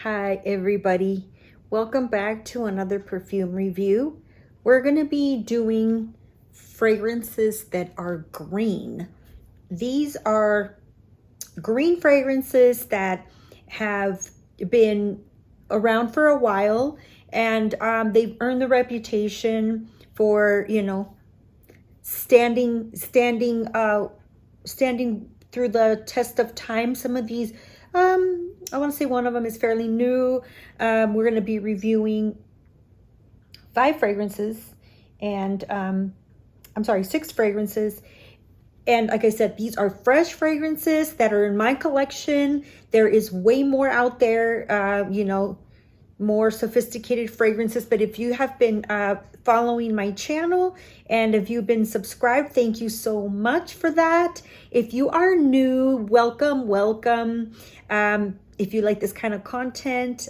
Hi everybody, welcome back to another perfume review. We're going to be doing fragrances that are green. These are green fragrances that have been around for a while, and they've earned the reputation for, standing through the test of time. Some of these, I want to say one of them is fairly new. We're going to be reviewing 5 fragrances, and I'm sorry, 6 fragrances. And like I said, these are fresh fragrances that are in my collection. There is way more out there, more sophisticated fragrances. But if you have been following my channel and if you've been subscribed, thank you so much for that. If you are new, welcome. If you like this kind of content,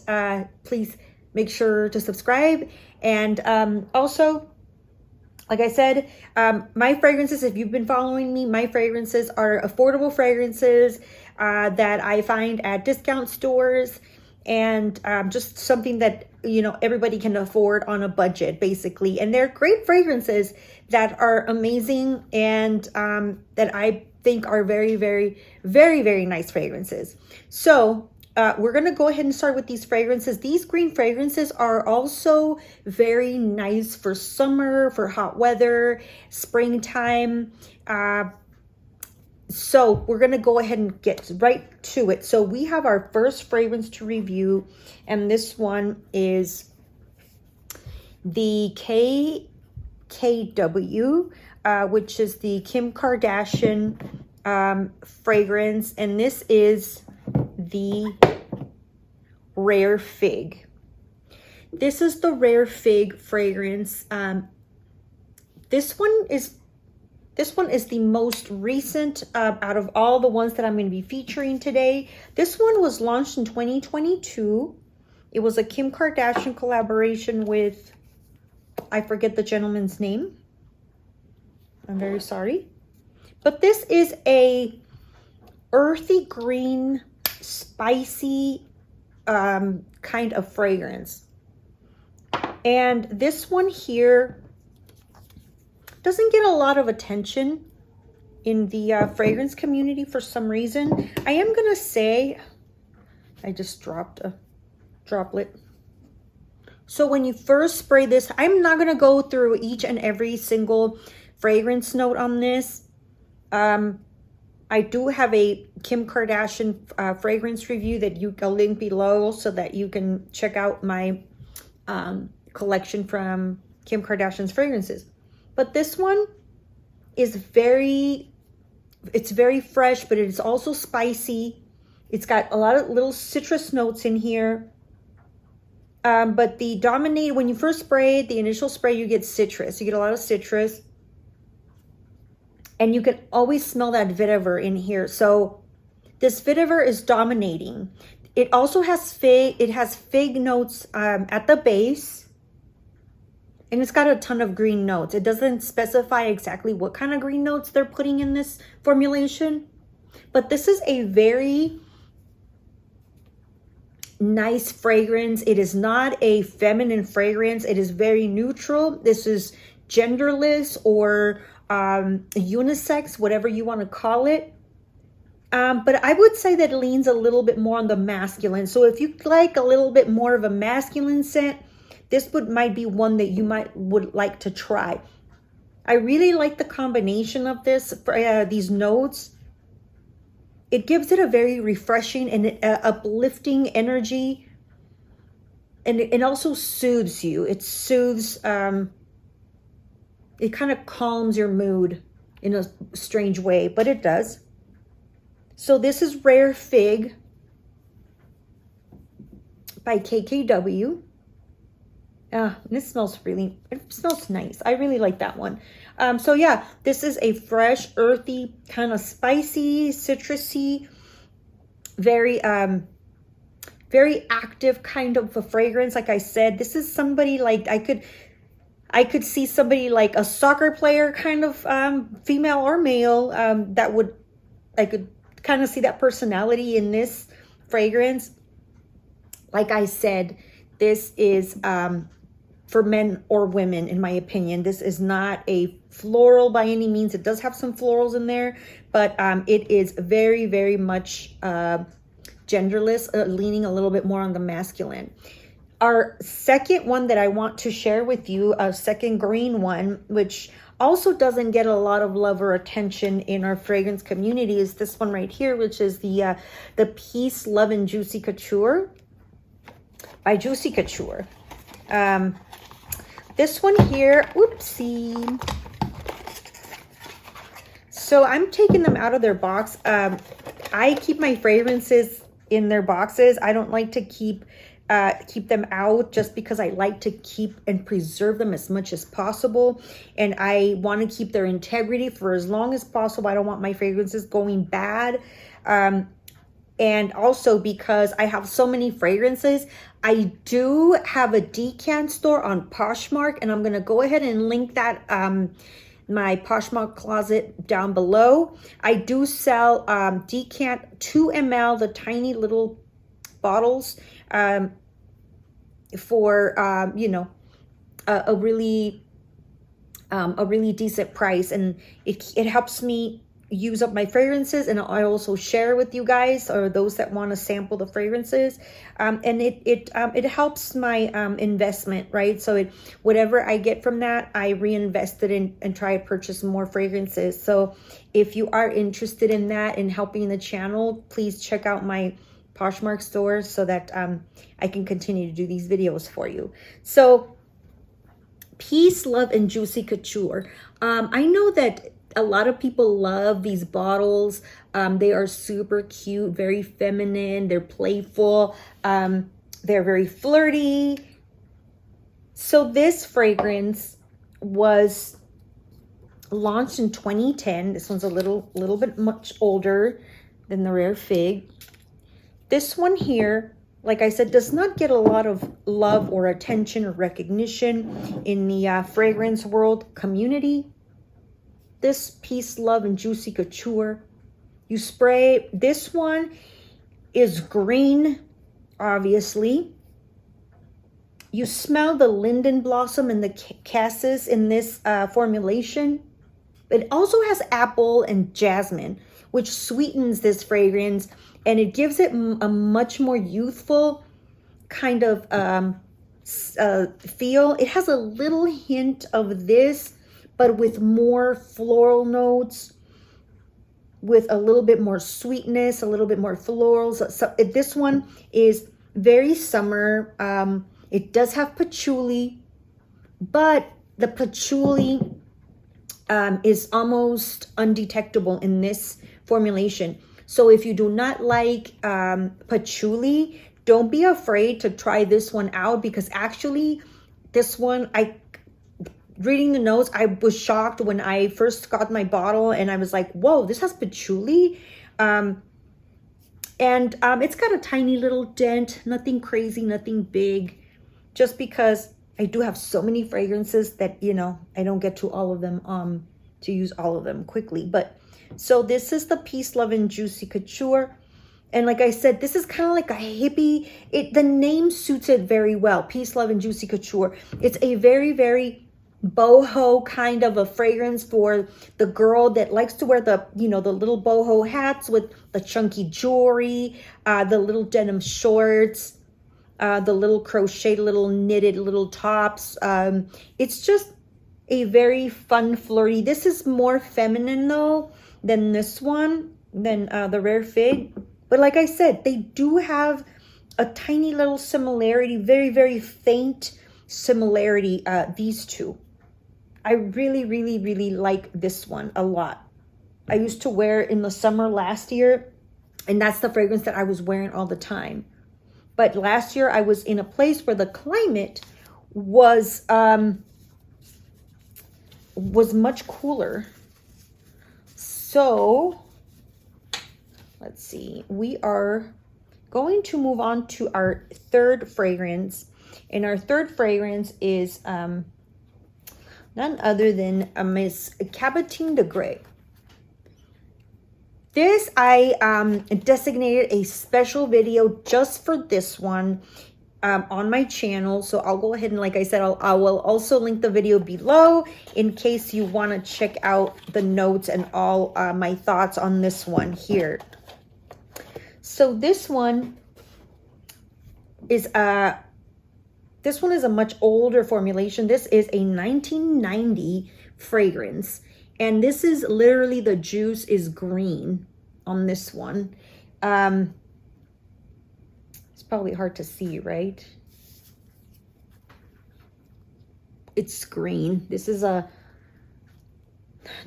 please make sure to subscribe. And also, like I said, my fragrances, if you've been following me, my fragrances are affordable fragrances that I find at discount stores, and just something that, everybody can afford on a budget, basically. And they're great fragrances that are amazing, and that I think are very, very, very, very nice fragrances. So we're going to go ahead and start with these fragrances. These green fragrances are also very nice for summer, for hot weather, springtime. So we're going to go ahead and get right to it. So we have our first fragrance to review, and this one is the KKW, which is the Kim Kardashian fragrance, and this is the Rare Fig. This is the Rare Fig fragrance. This one is the most recent out of all the ones that I'm going to be featuring today. This one was launched in 2022. It was a Kim Kardashian collaboration with, I forget the gentleman's name. I'm very sorry. But this is a earthy green, spicy kind of fragrance. And this one here doesn't get a lot of attention in the fragrance community for some reason. I am gonna say, I just dropped a droplet. So when you first spray this, I'm not gonna go through each and every single fragrance note on this. I do have a Kim Kardashian fragrance review that I'll link below so that you can check out my collection from Kim Kardashian's fragrances. But this one is very fresh, but it's also spicy. It's got a lot of little citrus notes in here. But when you first spray, the initial spray, you get citrus. You get a lot of citrus. And you can always smell that vetiver in here. So this vetiver is dominating. It also has fig. It has fig notes at the base. And it's got a ton of green notes. It doesn't specify exactly what kind of green notes they're putting in this formulation. But this is a very nice fragrance. It is not a feminine fragrance. It is very neutral. This is genderless or unisex, whatever you want to call it. But I would say that it leans a little bit more on the masculine. So if you like a little bit more of a masculine scent, this might be one that you would like to try. I really like the combination of these notes. It gives it a very refreshing and uplifting energy, and it also soothes you. It soothes. It kind of calms your mood in a strange way, but it does. So this is Rare Fig by KKW. It smells nice. I really like that one. So yeah, this is a fresh, earthy, kind of spicy, citrusy, very active kind of a fragrance. Like I said, this is somebody like I could see somebody like a soccer player kind of female or male I could kind of see that personality in this fragrance. Like I said, this is for men or women, in my opinion. This is not a floral by any means. It does have some florals in there, but it is very, very much genderless, leaning a little bit more on the masculine. Our second one that I want to share with you, a second green one, which also doesn't get a lot of love or attention in our fragrance community, is this one right here, which is the Peace, Love, and Juicy Couture by Juicy Couture. This one here, whoopsie. So I'm taking them out of their box. I keep my fragrances in their boxes. I don't like to keep them out, just because I like to keep and preserve them as much as possible, and I want to keep their integrity for as long as possible. I don't want my fragrances going bad, and also because I have so many fragrances. I do have a decant store on Poshmark, and I'm going to go ahead and link that my Poshmark closet down below. I do sell decant 2 ml, the tiny little bottles, for you know, a really decent price, and it helps me use up my fragrances, and I also share with you guys, or those that want to sample the fragrances, and it helps my investment, right? So whatever I get from that, I reinvest it in and try to purchase more fragrances. So if you are interested in that and helping the channel, please check out my Poshmark store so that I can continue to do these videos for you. So Peace, Love, and Juicy Couture. I know that a lot of people love these bottles. They are super cute, very feminine, they're playful, they're very flirty. So this fragrance was launched in 2010. This one's a little bit much older than the Rare Fig. This one here, like I said, does not get a lot of love or attention or recognition in the fragrance world community. This Peace, Love, and Juicy Couture, you spray. This one is green, obviously. You smell the linden blossom and the cassis in this formulation. It also has apple and jasmine, which sweetens this fragrance, and it gives it a much more youthful kind of feel. It has a little hint of this, but with more floral notes, with a little bit more sweetness, a little bit more florals. So this one is very summer. It does have patchouli, but the patchouli is almost undetectable in this formulation. So if you do not like patchouli, don't be afraid to try this one out, because actually this one, reading the notes, I was shocked when I first got my bottle, and I was like, whoa, this has patchouli. And it's got a tiny little dent, nothing crazy, nothing big, just because I do have so many fragrances that, you know, I don't get to all of them, to use all of them quickly. But so this is the Peace, Love, and Juicy Couture. And like I said, this is kind of like a hippie. The name suits it very well. Peace, Love, and Juicy Couture. It's a very, very boho kind of a fragrance for the girl that likes to wear the, you know, the little boho hats with the chunky jewelry, the little denim shorts, the little crocheted, little knitted little tops. It's just a very fun, flirty. This is more feminine though than this one, than the Rare Fig. But like I said, they do have a tiny little similarity, very, very faint similarity, these two. I really, really, really like this one a lot. I used to wear it in the summer last year, and that's the fragrance that I was wearing all the time. But last year I was in a place where the climate was much cooler. So let's see, we are going to move on to our third fragrance, and our third fragrance is none other than Miss CABOTINE De Grès. This, I designated a special video just for this one on my channel. So I'll go ahead and, like I said, I will also link the video below in case you want to check out the notes and all my thoughts on this one here. So this one is a much older formulation. This is a 1990 fragrance. And this is literally, the juice is green on this one. It's probably hard to see, right? It's green. This is the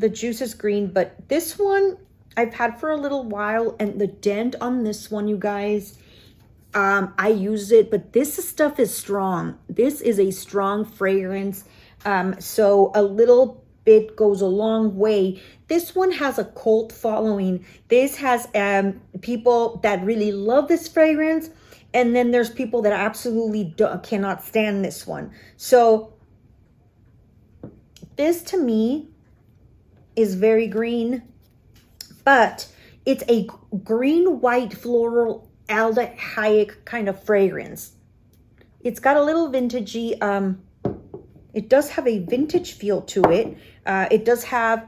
juice is green, but this one I've had for a little while, and the dent on this one, you guys, I use it, but this stuff is strong. This is a strong fragrance. So a little bit goes a long way. This one has a cult following. This has people that really love this fragrance, and then there's people that absolutely cannot stand this one. So this to me is very green, but it's a green white floral aldehyde kind of fragrance. It's got a little vintagey, it does have a vintage feel to it. It is a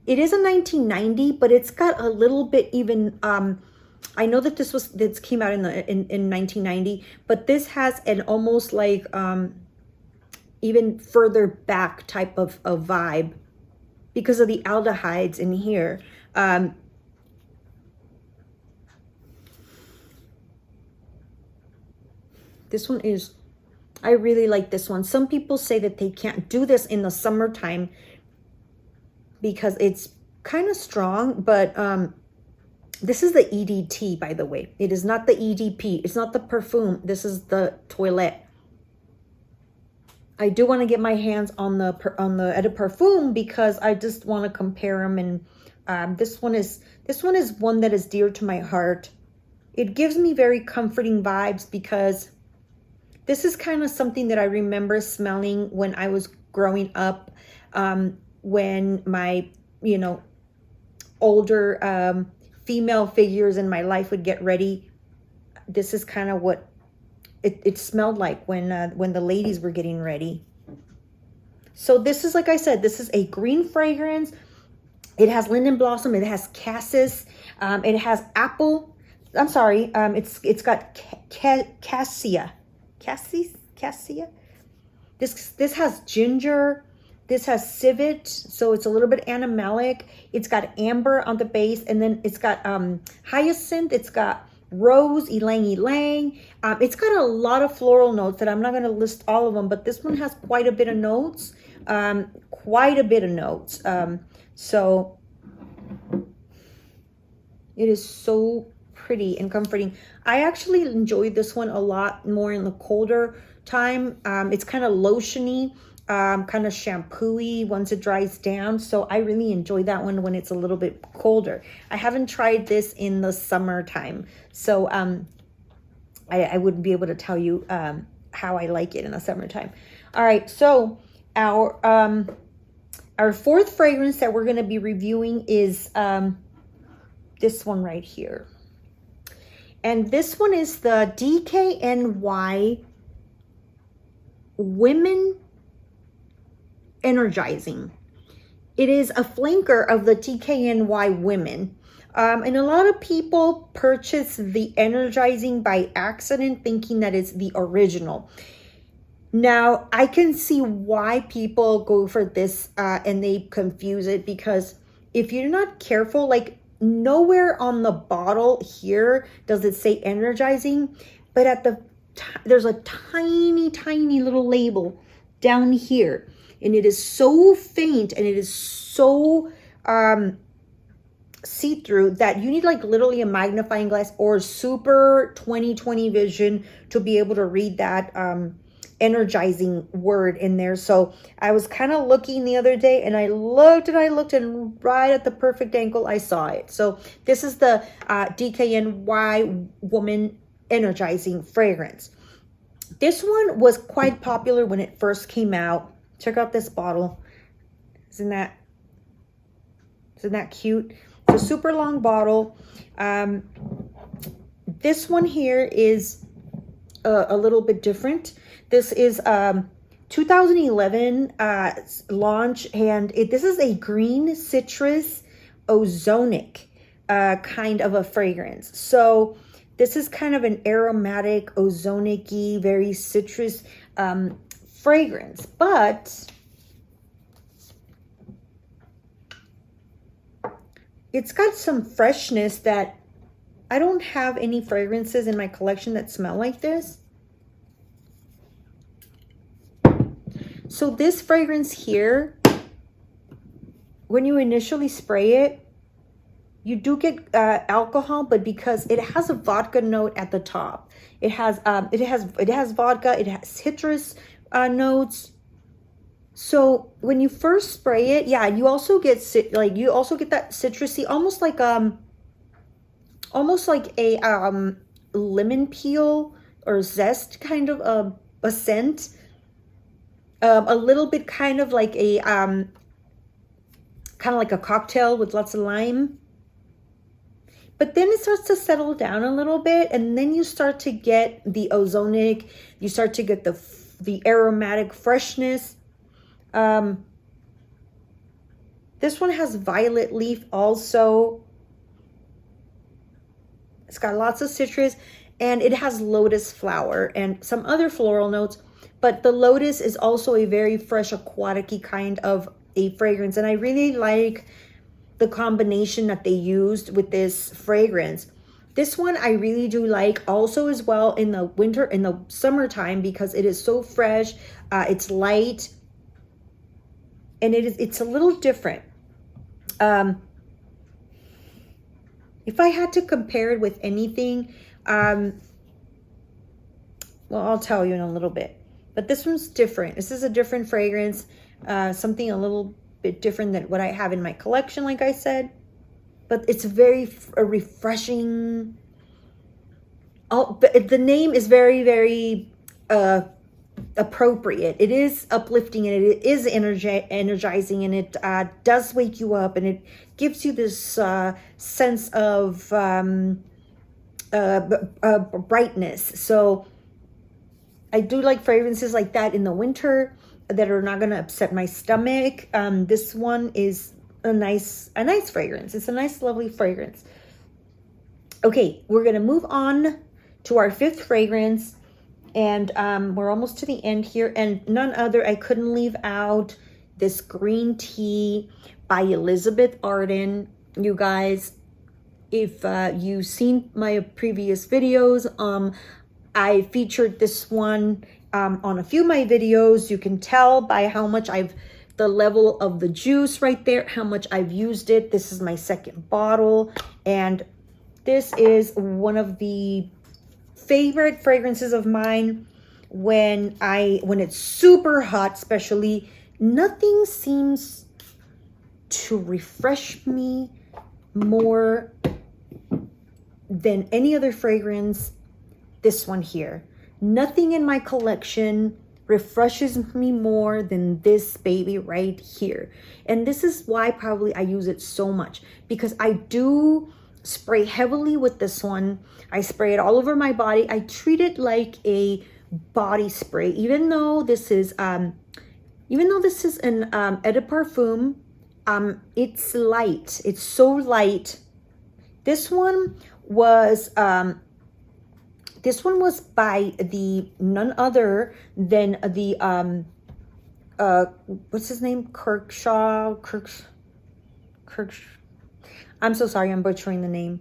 1990, but it's got a little bit even, I know that this came out in 1990, but this has an almost like even further back type of vibe because of the aldehydes in here. This one is, I really like this one. Some people say that they can't do this in the summertime because it's kind of strong, but this is the EDT, by the way. It is not the EDP. It's not the perfume. This is the toilette. I do want to get my hands on the Eau de Perfume because I just want to compare them, and this one is one that is dear to my heart. It gives me very comforting vibes because this is kind of something that I remember smelling when I was growing up, when my, older female figures in my life would get ready. This is kind of what it smelled like when the ladies were getting ready. So this is, like I said, this is a green fragrance. It has linden blossom. It has cassis. It has apple. I'm sorry. It's got cassia. Cassia. This has ginger. This has civet, so it's a little bit animalic. It's got amber on the base, and then it's got hyacinth. It's got rose, ylang ylang. It's got a lot of floral notes that I'm not going to list all of them, but this one has quite a bit of notes. So it is so pretty and comforting. I actually enjoyed this one a lot more in the colder time. It's kind of lotiony, kind of shampoo-y once it dries down. So I really enjoy that one when it's a little bit colder. I haven't tried this in the summertime, so I wouldn't be able to tell you how I like it in the summertime. All right, so our fourth fragrance that we're going to be reviewing is this one right here. And this one is the DKNY Women Energizing. It is a flanker of the DKNY Women. And a lot of people purchase the Energizing by accident, thinking that it's the original. Now, I can see why people go for this and they confuse it, because if you're not careful, like nowhere on the bottle here does it say Energizing, but at there's a tiny little label down here, and it is so faint and it is so see-through that you need like literally a magnifying glass or super 20/20 vision to be able to read that energizing word in there. So I was kind of looking the other day, and I looked and right at the perfect angle I saw it. So this is the DKNY Woman Energizing fragrance. This one was quite popular when it first came out. Check out this bottle. Isn't that cute? It's a super long bottle. This one here is a little bit different. This is 2011 launch, and this is a green citrus ozonic kind of a fragrance. So this is kind of an aromatic, ozonic-y, very citrus fragrance, but it's got some freshness that I don't have any fragrances in my collection that smell like this. So this fragrance here, when you initially spray it, you do get alcohol, but because it has a vodka note at the top, it has vodka, it has citrus notes. So when you first spray it, yeah, you also get that citrusy, almost like a lemon peel or zest kind of a scent. A little bit kind of like a cocktail with lots of lime. But then it starts to settle down a little bit, and then you start to get the ozonic, you start to get the aromatic freshness. This one has violet leaf also. It's got lots of citrus, and it has lotus flower and some other floral notes, but the lotus is also a very fresh, aquatic-y kind of a fragrance, and I really like the combination that they used with this fragrance. This one I really do like also as well in the winter, in the summertime, because it is so fresh, it's light, and it's a little different. If I had to compare it with anything, well, I'll tell you in a little bit. But this one's different. This is a different fragrance, something a little bit different than what I have in my collection, like I said. But it's very refreshing. Oh, but the name is very, very appropriate. It is uplifting, and it is energizing, and it does wake you up, and it gives you this sense of brightness. So I do like fragrances like that in the winter that are not going to upset my stomach. This one is a nice fragrance. It's a nice, lovely fragrance. Okay, we're going to move on to our fifth fragrance, and we're almost to the end here, and none other, I couldn't leave out this green tea by Elizabeth Arden. You guys, if you've seen my previous videos, I featured this one on a few of my videos. You can tell by how much the level of the juice right there, how much I've used it. This is my second bottle, and this is one of the favorite fragrances of mine when it's super hot, especially. Nothing seems to refresh me more than any other fragrance. This one here, nothing in my collection refreshes me more than this baby right here. And this is why probably I use it so much, because I do spray heavily with this one. I spray it all over my body. I treat it like a body spray, even though this is an eau de parfum. It's light. It's so light. This one was by the none other than the what's his name? Kirkshaw. I'm so sorry, I'm butchering the name.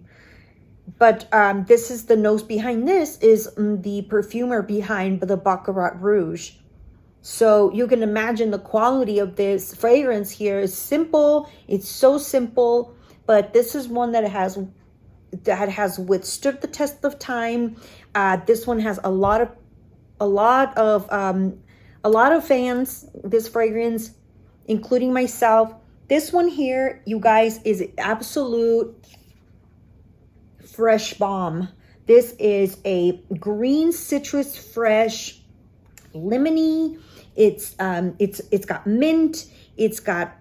But this is the nose behind this is the perfumer behind the Baccarat Rouge. So you can imagine the quality of this fragrance here is simple. It's so simple, but this is one that has withstood the test of time. This one has a lot of fans, this fragrance, including myself. This one here, you guys, is absolute fresh bomb. This is a green citrus, fresh, lemony. It's got mint. It's got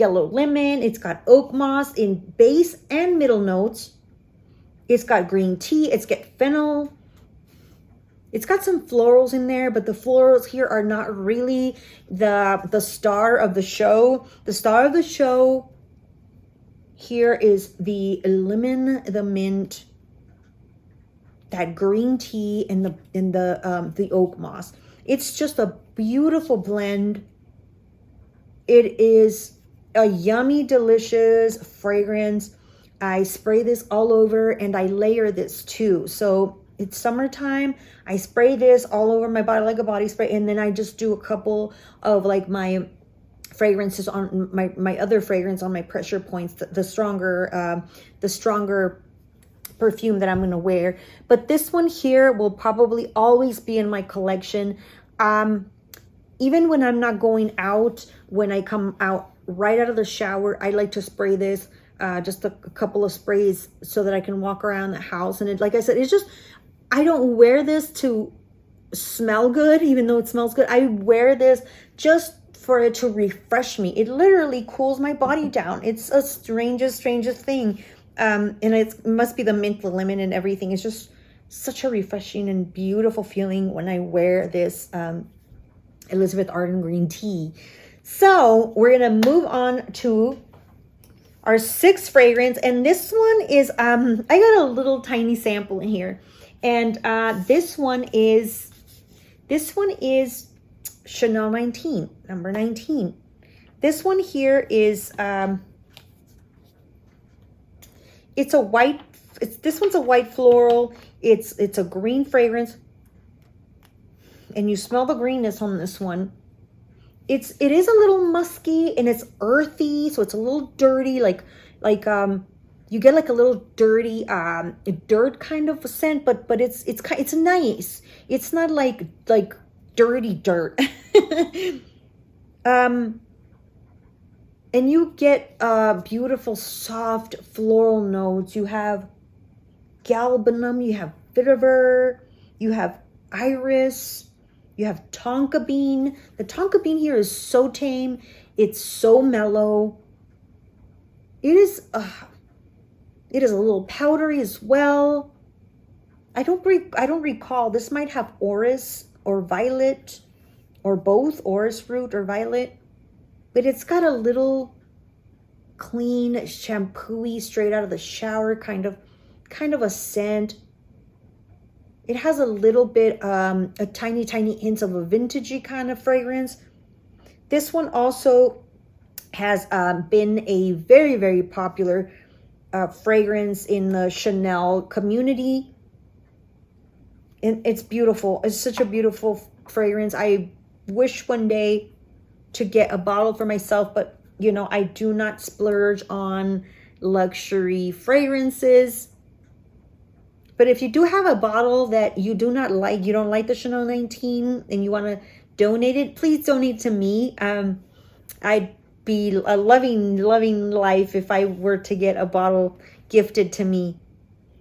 yellow lemon. It's got oak moss in base and middle notes. It's got green tea. It's got fennel. It's got some florals in there, but the florals here are not really the star of the show. The star of the show here is the lemon, the mint, that green tea, and the oak moss. It's just a beautiful blend. It is a yummy, delicious fragrance. I spray this all over and I layer this too. So it's summertime. I spray this all over my body like a body spray, and then I just do a couple of like my fragrances on my other fragrance on my pressure points, the stronger perfume that I'm going to wear. But this one here will probably always be in my collection. Even when I'm not going out, when I come out right out of the shower, I like to spray this, just a couple of sprays so that I can walk around the house. And it, like I said, it's just, I don't wear this to smell good, even though it smells good. I wear this just for it to refresh me. It literally cools my body down. It's a strangest thing. And it must be the mint, the lemon, and everything. It's just such a refreshing and beautiful feeling when I wear this Elizabeth Arden green tea. So we're gonna move on to our sixth fragrance, and this one is I got a little tiny sample in here, and this one is Chanel 19, number 19. This one here is this one's a white floral. It's a green fragrance, and you smell the greenness on this one. It is a little musky and it's earthy, so it's a little dirty, like you get like a little dirty dirt kind of a scent, but it's nice. It's not like dirty dirt. And you get beautiful soft floral notes. You have galbanum, you have vetiver, you have iris, you have tonka bean. The tonka bean here is so tame. It's so mellow. It is a little powdery as well. I don't recall. This might have orris or violet, or both, orris root or violet. But it's got a little clean, shampooey, straight out of the shower kind of a scent. It has a little bit, a tiny hints of a vintagey kind of fragrance. This one also has been a very popular fragrance in the Chanel community. And it's beautiful. It's such a beautiful fragrance. I wish one day to get a bottle for myself, but you know, I do not splurge on luxury fragrances. But if you do have a bottle that you do not like, you don't like the Chanel 19 and you want to donate it, please donate to me. I'd be a loving life if I were to get a bottle gifted to me.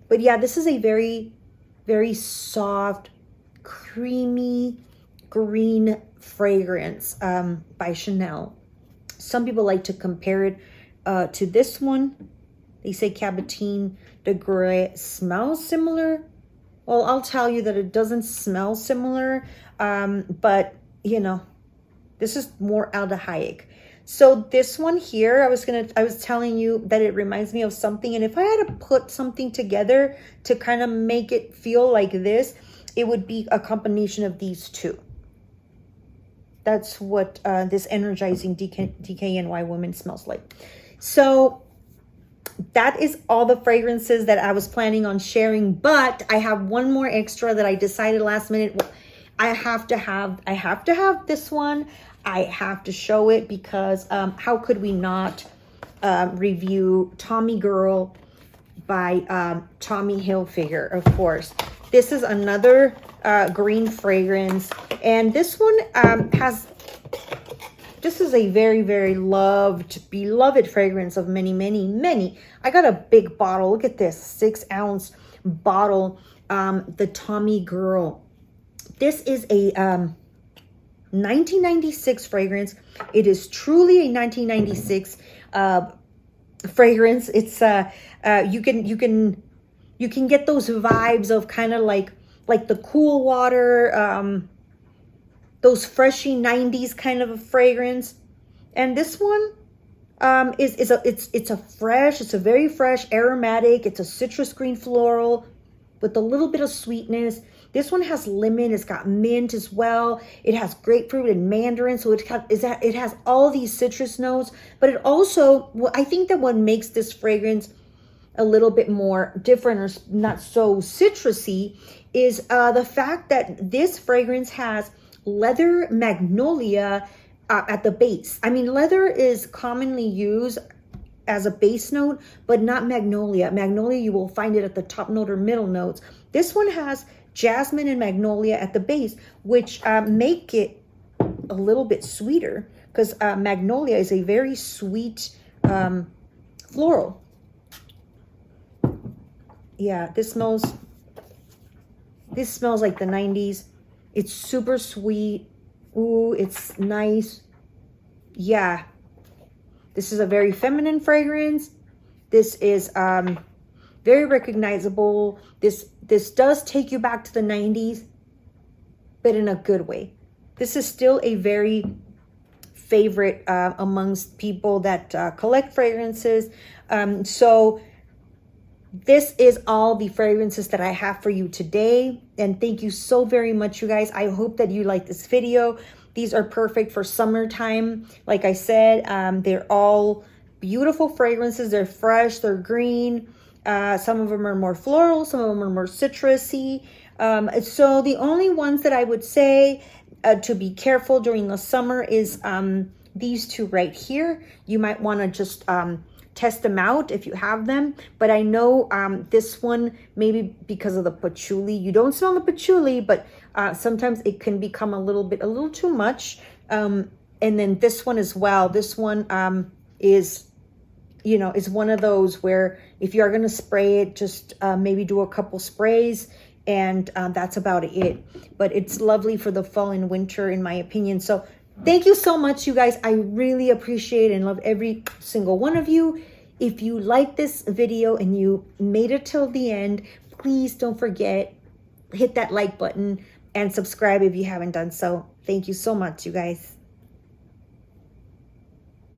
But yeah, this is a very soft, creamy green fragrance by Chanel. Some people like to compare it to this one. They say Cabotine De Grès smells similar. Well, I'll tell you that it doesn't smell similar, but you know, this is more aldehydic. So this one here, I was telling you that it reminds me of something, and if I had to put something together to kind of make it feel like this, it would be a combination of these two. That's what this energizing DKNY woman smells like. So that is all the fragrances that I was planning on sharing, but I have one more extra that I decided last minute. I have to have this one. I have to show it because how could we not review Tommy Girl by Tommy Hilfiger, of course. This is another green fragrance, and this one this is a very beloved fragrance of many. I got a big bottle. Look at this, 6-ounce bottle. The Tommy Girl. This is a 1996 fragrance. It is truly a 1996 fragrance. It's you can get those vibes of kind of like the cool water, those freshy 90s kind of a fragrance. And this one it's a very fresh aromatic. It's a citrus green floral with a little bit of sweetness. This one has lemon. It's got mint as well. It has grapefruit and mandarin. So it has all these citrus notes. But it also, I think that what makes this fragrance a little bit more different or not so citrusy is the fact that this fragrance has leather magnolia at the base. I mean, leather is commonly used as a base note, but not magnolia. Magnolia, you will find it at the top note or middle notes. This one has jasmine and magnolia at the base, which make it a little bit sweeter, because magnolia is a very sweet floral. Yeah, this smells like the 90s. It's super sweet. Ooh, it's nice. Yeah, this is a very feminine fragrance. This is very recognizable. This does take you back to the 90s, but in a good way. This is still a very favorite amongst people that collect fragrances. So this is all the fragrances that I have for you today. And thank you so very much, you guys. I hope that you like this video. These are perfect for summertime. Like I said, they're all beautiful fragrances. They're fresh, they're green. Some of them are more floral, some of them are more citrusy. So the only ones that I would say to be careful during the summer is these two right here. You might want to just test them out if you have them. But I know this one, maybe because of the patchouli, you don't smell the patchouli, but sometimes it can become a little too much. And then this one as well. This one is, you know, is one of those where if you are going to spray it, just maybe do a couple sprays, and that's about it. But it's lovely for the fall and winter, in my opinion. So thank you so much, you guys. I really appreciate and love every single one of you. If you like this video and you made it till the end, please don't forget, hit that like button and subscribe if you haven't done so. Thank you so much, you guys.